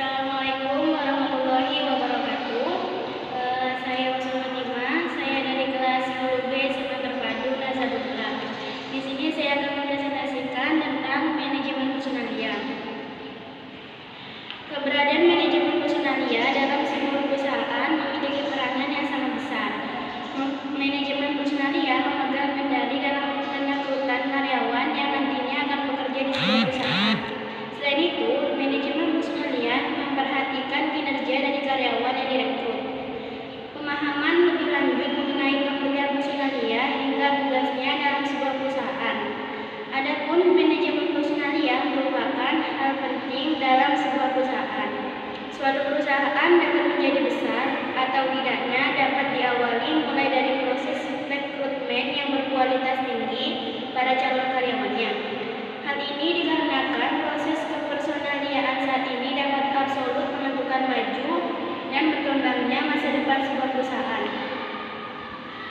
Assalamualaikum warahmatullahi wabarakatuh. Saya Wasma Fatimah. Saya dari kelas 10B SMA Terpadu Nazarullah. Di sini saya akan mempresentasikan tentang manajemen personalia. Keberadaan manajemen personalia dalam sebuah perusahaan memiliki peranan yang sangat besar. Manajemen personalia memegang kendali dalam perekrutan karyawan yang nantinya akan bekerja di sebuah perusahaan. Selain itu, manajemen personalia memperhatikan kinerja dari karyawan yang direkrut. Pemahaman lebih lanjut mengenai pengertian personalia hingga tugasnya dalam sebuah perusahaan. Adapun manajemen personalia merupakan hal penting dalam sebuah perusahaan. Suatu perusahaan dapat menjadi besar atau tidaknya dapat diawali mulai dari proses rekrutmen yang berkualitas tinggi pada calon karyawannya. Hal ini dikarenakan proses kepersonaliaan saat ini dapat absolut menentukan maju dan berkembangnya masa depan sebuah perusahaan.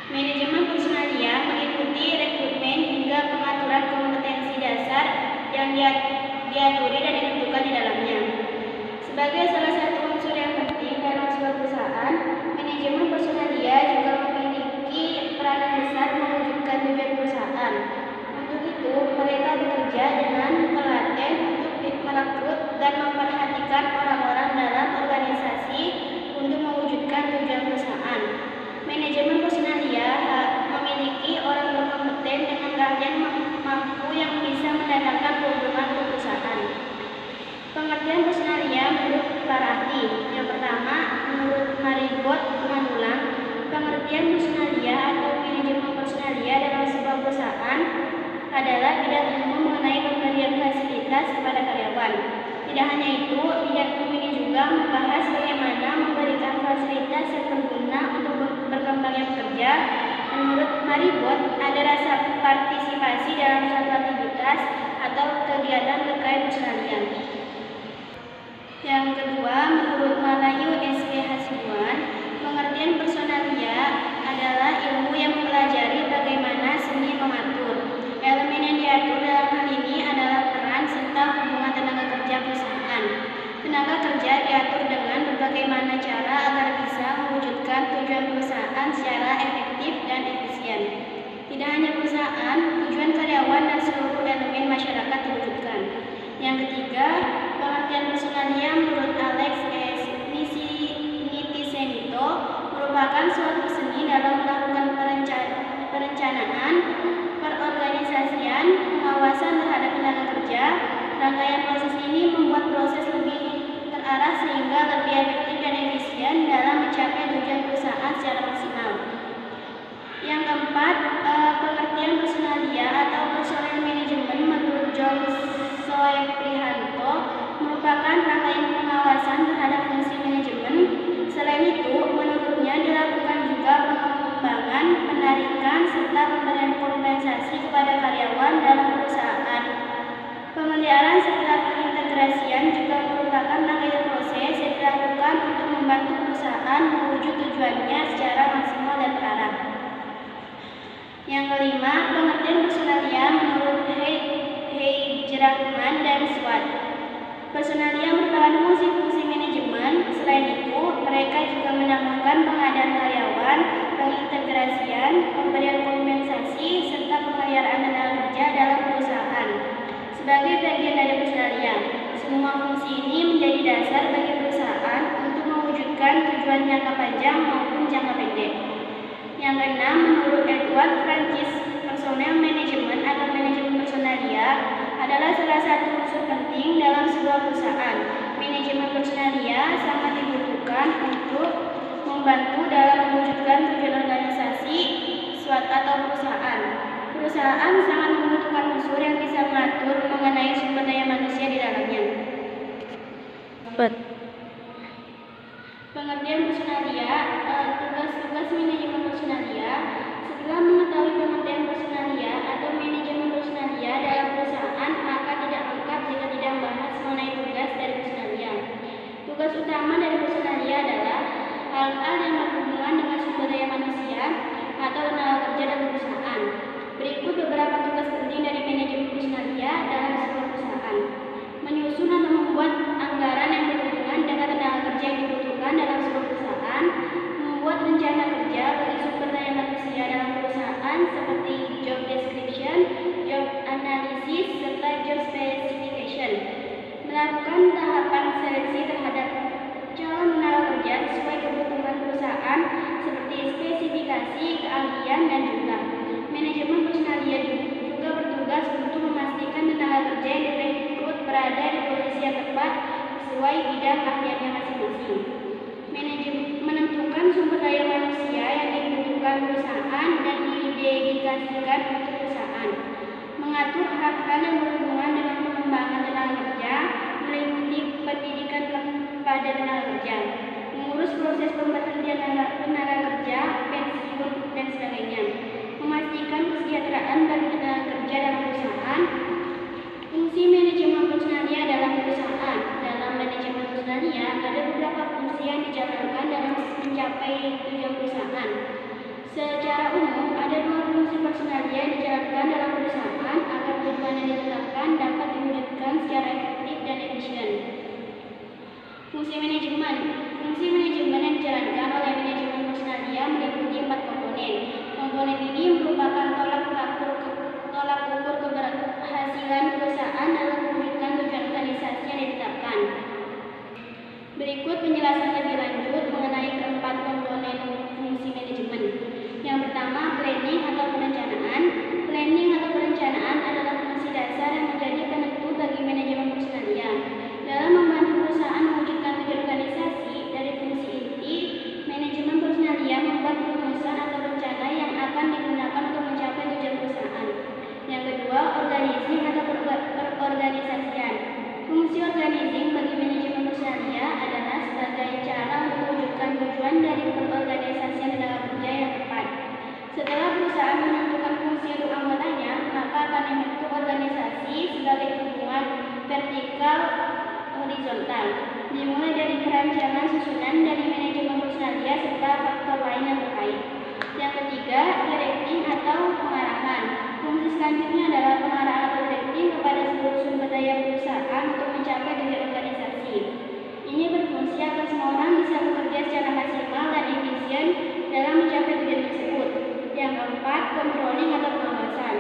Manajemen personalia mengikuti rekrutmen hingga pengaturan kompetensi dasar yang diaturi dan ditentukan di dalamnya. Sebagai salah satu unsur yang penting dalam sebuah perusahaan, manajemen personalia juga memiliki peranan besar mewujudkan tujuan perusahaan. Untuk itu, mereka bekerja dengan telaten untuk merekrut dan memperhatikan orang-orang dalam organisasi untuk mewujudkan tujuan perusahaan. Manajemen personalia memiliki orang berkompeten dengan keahlian mampu yang bisa mendatangkan keuntungan untuk perusahaan. Pengertian personalia menurut para ahli. Yang pertama, menurut Maribot Manulang, pengertian personalia atau manajemen personalia dalam sebuah perusahaan adalah bidang umum mengenai pemberian fasilitas kepada karyawan. Tidak hanya itu, bidang umum ini juga membahas bagaimana memberikan fasilitas yang berguna untuk berkembangnya pekerja. Menurut Maribot, ada rasa partisipasi dalam suatu aktivitas atau kegiatan terkait personalia. Yang kedua, menurut Malayu S.K. Hasibuan, pengertian personalia adalah ilmu yang mempelajari bagaimana seni mengatur. Elemen yang diatur dalam hal ini adalah peran serta hubungan tenaga kerja perusahaan. Tenaga kerja diatur dengan berbagai cara agar bisa mewujudkan tujuan perusahaan secara efektif dan efisien. Tidak hanya perusahaan, tujuan karyawan dan seluruh elemen masyarakat diwujudkan. Yang ketiga, pengertian personalia menurut Alex S. Nitisenito merupakan suatu seni dalam melakukan perencanaan, perorganisasian, pengawasan terhadap tenaga kerja. Rangkaian proses ini membuat proses lebih terarah sehingga lebih efektif dan efisien dalam mencapai tujuan perusahaan secara maksimal. Yang keempat, pengertian personalia atau personal management menurut John Soeprihanto merupakan rangkaian pengawasan terhadap fungsi manajemen. Selain itu, menurutnya dilakukan juga pengembangan, penarikan, serta pemberian kompensasi kepada karyawan dalam perusahaan. Pemeliharaan serta pengintegrasian juga merupakan rangkaian proses yang dilakukan untuk membantu perusahaan mewujud tujuannya secara maksimal dan terarah. Yang kelima, pengertian personalia menurut Heijrahman dan Swat. Personalia merupakan fungsi-fungsi manajemen. Selain itu, mereka juga menambahkan pengadaan karyawan, pengintegrasian, pemberian kompensasi, serta pemeliharaan tenaga kerja dalam perusahaan. Sebagai bagian dari personalia, semua fungsi ini menjadi dasar bagi perusahaan untuk mewujudkan tujuan jangka panjang maupun jangka pendek. Yang keenam, menurut Edward Francis, personal management atau manajemen personalia adalah salah satu unsur penting dalam sebuah perusahaan. Manajemen personalia sangat dibutuhkan untuk membantu dalam mewujudkan tujuan organisasi suatu atau perusahaan. Perusahaan sangat membutuhkan unsur yang bisa mengatur mengenai sumber daya manusia di dalamnya. Pengertian personalia, tugas-tugas manajemen personalia. Setelah mengetahui pengertian personalia atau manajemen personalia dalam perusahaan, maka tidak lengkap jika tidak membahas mengenai tugas dari personalia. Tugas utama dari personalia adalah hal-hal yang berhubungan dengan sumber daya manusia atau tenaga kerja dalam perusahaan. Berikut beberapa tugas penting dari manajemen personalia dalam sebuah perusahaan. Menyusun atau membuat anggaran yang berhubungan dengan seperti job description, job analysis, serta job specification. Melakukan tahapan seleksi terhadap calon tenaga kerja sesuai kebutuhan perusahaan seperti spesifikasi, keahlian, dan jumlah. Manajemen personalia juga bertugas untuk memastikan tenaga kerja yang direkrut berada di posisi yang tepat sesuai bidang keahliannya masing-masing. Manajemen menentukan sumber daya manusia yang dibutuhkan perusahaan dan didedikasikan untuk perusahaan. Mengatur hal-hal yang berhubungan dengan pengembangan tenaga kerja, meliputi pendidikan pada tenaga kerja, mengurus proses pemberhentian tenaga kerja, pensiun, dan sebagainya. Memastikan kesejahteraan bagi tenaga kerja dalam perusahaan. Fungsi manajemen personalia dalam perusahaan. Dalam manajemen personalia ada beberapa fungsi yang dijalankan dalam mencapai tujuan perusahaan. Secara umum ada 2 fungsi personalia yang dijalankan dalam perusahaan agar tujuan yang ditetapkan dapat diwujudkan secara efektif dan efisien. Fungsi manajemen yang dijalankan oleh manajemen personalia meliputi 4 komponen. Komponen ini merupakan tolak ukur keberhasilan perusahaan dalam mewujudkan tujuan organisasi yang ditetapkan. Berikut penjelasan lebih lanjut mengenai keempat komponen fungsi manajemen. Yang pertama, planning atau perencanaan. Planning atau perencanaan adalah fungsi dasar yang menjadi penentu bagi manajemen personalia. Dalam membantu perusahaan mewujudkan tujuan organisasi, dari fungsi inti, manajemen personalia membuat rumusan atau rencana yang akan digunakan untuk mencapai tujuan perusahaan. Yang kedua, organizing atau perorganisasian. Fungsi organizing bagi manajemen personalia adalah sebagai cara untuk mewujudkan tujuan dari perorganisasian tenaga kerja yang tepat. Setelah perusahaan menentukan fungsi untuk anggotanya, maka akan dibentuk organisasi sebagai hubungan vertikal horizontal, dimulai dari perancangan susunan dari manajemen personalia serta faktor lain yang terkait. Yang ketiga, directing atau pengarahan. Fungsi selanjutnya adalah pengarahan atau directing kepada seluruh sumber daya perusahaan untuk mencapai tujuan organisasi. Ini berfungsi agar semua orang bisa bekerja secara maksimal dan efisien dalam mencapai tujuan tersebut. Yang keempat, controlling atau pengawasan.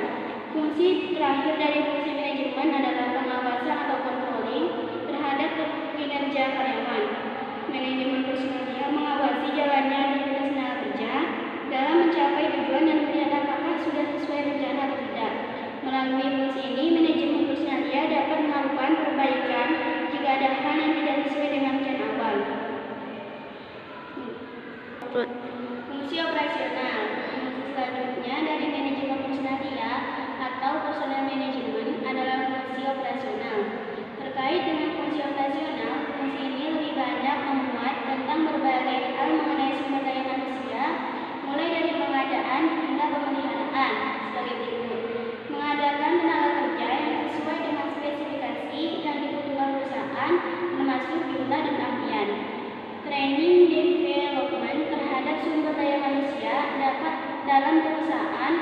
Fungsi terakhir dari fungsi manajemen adalah pengawasan atau controlling terhadap kinerja karyawan. Manajemen personalia mengawasi jalannya aktivitas tenaga kerja dalam mencapai tujuan dan melihat apakah sudah sesuai rencana atau tidak. Melalui fungsi ini, manajemen personalia dapat melakukan perbaikan jika ada hal yang tidak sesuai dengan rencana awal. Fungsi operasional. Fungsi selanjutnya dari manajemen personalia atau personal management adalah fungsi operasional. Terkait dengan fungsi operasional, fungsi ini lebih banyak memuat tentang berbagai hal mengenai sumber daya manusia, mulai dari pengadaan hingga pemeliharaan sebagai berikut. Mengadakan tenaga kerja yang sesuai dengan spesifikasi yang dibutuhkan perusahaan, termasuk jumlah dan keahlian. Training development terhadap sumber daya manusia dapat dalam perusahaan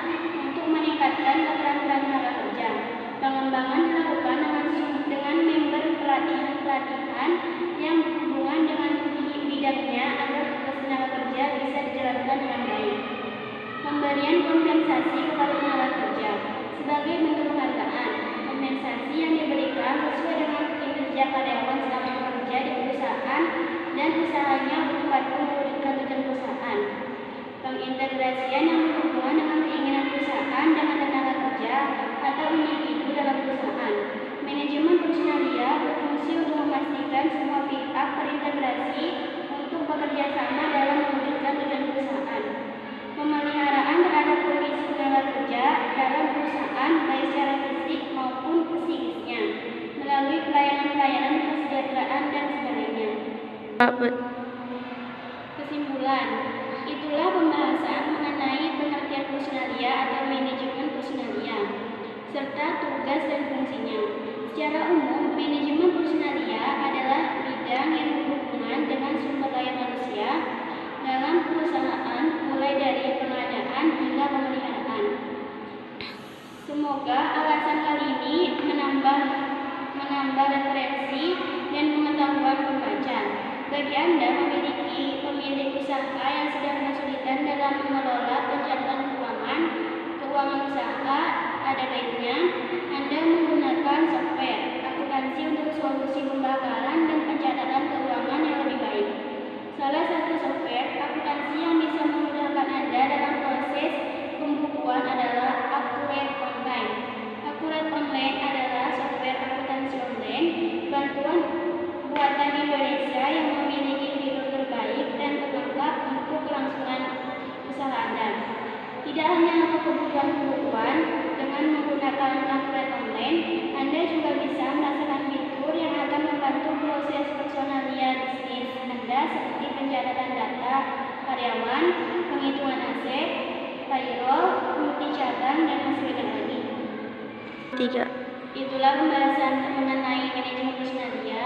untuk meningkatkan keterampilan tenaga kerja. Pengembangan dilakukan dengan member pelatihan yang berhubungan dengan bidangnya agar tugas tenaga kerja bisa dijalankan dengan baik. Pemberian kompensasi kepada tenaga kerja sebagai bentuk penghargaan. Kompensasi yang diberikan sesuai dengan kinerja karyawan selama bekerja di perusahaan dan usahanya untuk membantu mewujudkan tujuan perusahaan. Pengintegrasian yang berhubungan dengan keinginan perusahaan dengan tenaga kerja atau individu dalam perusahaan. Manajemen personalia berfungsi untuk memastikan semua pihak terintegrasi untuk bekerja sama dalam mewujudkan tujuan perusahaan. Pemeliharaan terhadap kondisi tenaga kerja dalam perusahaan baik secara fisik maupun psikisnya melalui pelayanan kesejahteraan dan sebagainya. Kesimpulan, itulah pembahasan mengenai pengertian personalia atau manajemen personalia serta tugas dan fungsinya. Secara umum, manajemen personalia adalah bidang yang berhubungan dengan sumber daya manusia dalam perusahaan, mulai dari pengadaan hingga pemeliharaan. Semoga alasan kali ini menambah referensi dan pengetahuan pembaca. Bagi Anda pemilik usaha yang sedang kesulitan dalam mengelola pencatatan keuangan, keuangan usaha, ada baiknya Anda menggunakan software akuntansi untuk solusi pembakaran dan pencatatan keuangan yang lebih baik. Salah satu software akuntansi yang bisa memudahkan Anda dalam proses pembukuan adalah Accurate Online. Accurate Online adalah software akuntansi online bantuan buatan Indonesia yang memiliki fitur terbaik dan terlengkap untuk kelangsungan usaha Anda. Tidak hanya untuk kebutuhan pembukuan, dengan menggunakan Accurate Online, Anda juga bisa merasakan fitur yang akan membantu proses personalia bisnis Anda seperti pencatatan data karyawan, penghitungan aset, payroll, multi cabang, dan masih banyak lagi. 3. Itulah pembahasan mengenai manajemen personalia.